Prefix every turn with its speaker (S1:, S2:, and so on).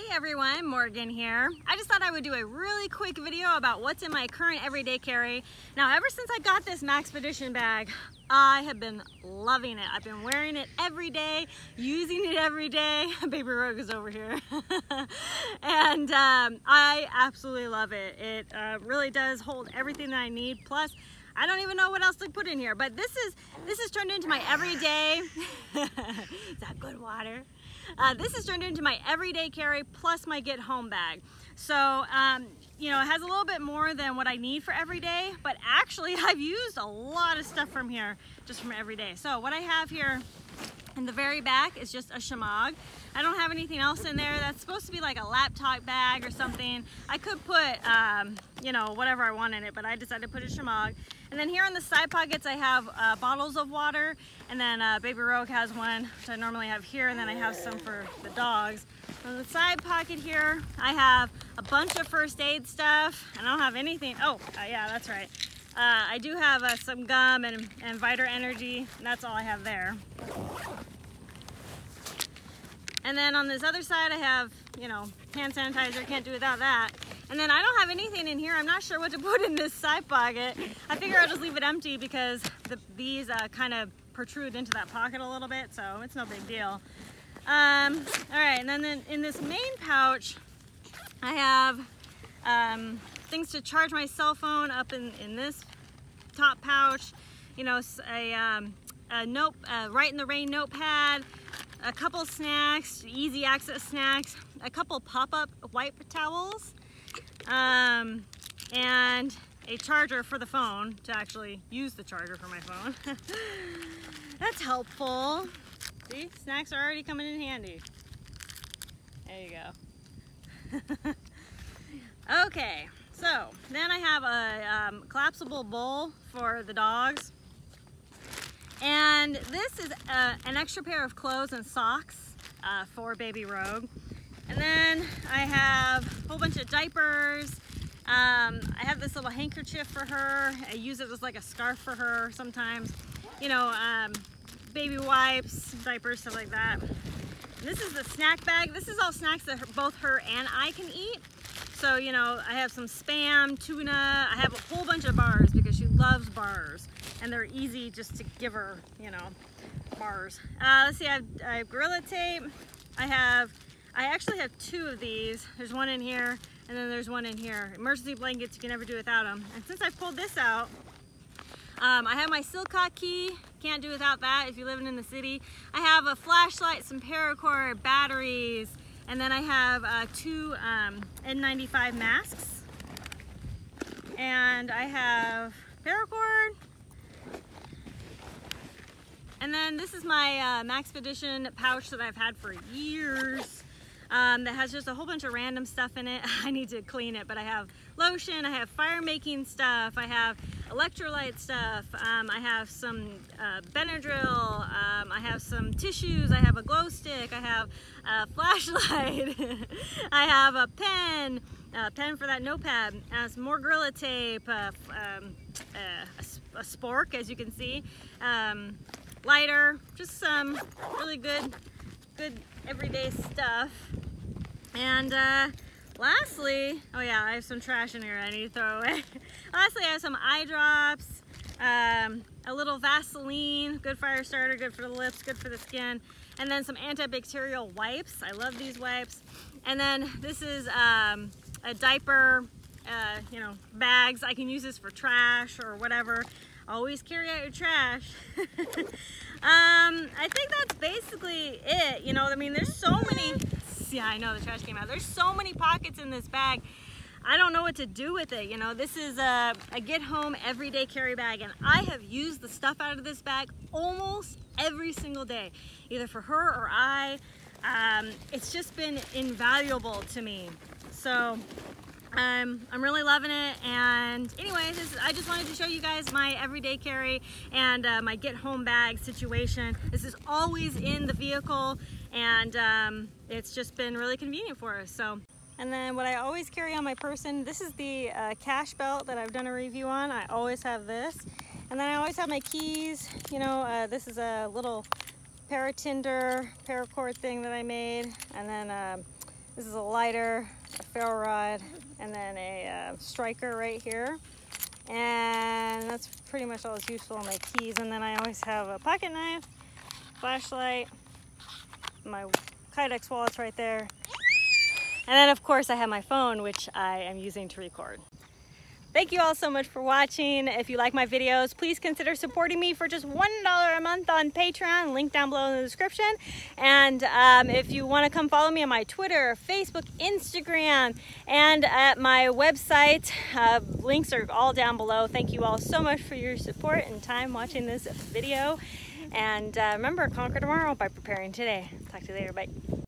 S1: Hey everyone, Morgan here. I just thought I would do a really quick video about what's in my current everyday carry. Now, ever since I got this Maxpedition bag, I have been loving it. I've been wearing it every day, using it every day. Baby Rogue is over here. And I absolutely love it. It really does hold everything that I need. Plus, I don't even know what else to put in here, but this is turned into my everyday. Is that good water? This has turned into my everyday carry plus my get home bag. So, you know, it has a little bit more than what I need for every day, but actually I've used a lot of stuff from here, just from every day. So what I have here in the very back is just a shemagh. I don't have anything else in there. That's supposed to be like a laptop bag or something. I could put, you know, whatever I want in it, but I decided to put a shemagh. And then here in the side pockets, I have bottles of water, and then Baby Rogue has one, which I normally have here, and then I have some for the dogs. On the side pocket here, I have a bunch of first aid stuff. I don't have anything. Oh, yeah, that's right. I do have some gum and Vita Energy, and that's all I have there. And then on this other side, I have, you know, hand sanitizer. Can't do without that. And then I don't have anything in here. I'm not sure what to put in this side pocket. I figure I'll just leave it empty because these kind of protrude into that pocket a little bit, so it's no big deal. All right, and then in this main pouch, I have things to charge my cell phone up in this top pouch. You know, a Right in the Rain notepad, a couple snacks, easy access snacks, a couple pop-up wipe towels, and a charger for the phone to actually use the charger for my phone. That's helpful. See, snacks are already coming in handy. There you go. Okay, so then I have a collapsible bowl for the dogs. And this is an extra pair of clothes and socks for Baby Rogue. And then I have a whole bunch of diapers. I have this little handkerchief for her. I use it as like a scarf for her sometimes. You know, baby wipes, diapers, stuff like that. And this is the snack bag. This is all snacks that both her and I can eat. So, you know, I have some Spam, tuna. I have a whole bunch of bars because she loves bars. And they're easy just to give her, you know, bars. Let's see, I have Gorilla Tape. I actually have two of these. There's one in here, and then there's one in here. Emergency blankets, you can never do without them. And since I pulled this out, I have my Silcock key. Can't do without that if you're living in the city. I have a flashlight, some paracord, batteries, and then I have two N95 masks. And I have paracord. And then this is my Maxpedition pouch that I've had for years. That has just a whole bunch of random stuff in it. I need to clean it, but I have lotion, I have fire making stuff, I have electrolyte stuff, I have some Benadryl, I have some tissues, I have a glow stick, I have a flashlight, I have a pen for that notepad, some more Gorilla Tape, a spork, as you can see, lighter, just some really good everyday stuff. And lastly, oh yeah, I have some trash in here I need to throw away. Lastly, I have some eye drops, a little Vaseline, good fire starter, good for the lips, good for the skin, and then some antibacterial wipes. I love these wipes. And then this is a diaper, you know, bags. I can use this for trash or whatever. Always carry out your trash. I think that's basically it. You know, I mean, there's so many. Yeah, I know the trash came out. There's so many pockets in this bag. I don't know what to do with it. You know, this is a get home everyday carry bag, and I have used the stuff out of this bag almost every single day, either for her or I. It's just been invaluable to me. So I'm really loving it. And anyways, I just wanted to show you guys my everyday carry and my get home bag situation. This is always in the vehicle, and it's just been really convenient for us. So, and then what I always carry on my person, this is the cash belt that I've done a review on. I always have this. And then I always have my keys. You know, this is a little paracord thing that I made. And then This is a lighter, a ferro rod, and then a striker right here. And that's pretty much all that's useful. My keys, and then I always have a pocket knife, flashlight, my Kydex wallet's right there. And then of course I have my phone, which I am using to record. Thank you all so much for watching. If you like my videos, please consider supporting me for just $1 a month on Patreon, link down below in the description. And if you want to come follow me on my Twitter, Facebook, Instagram, and at my website, links are all down below. Thank you all so much for your support and time watching this video. And remember, conquer tomorrow by preparing today. Talk to you later. Bye.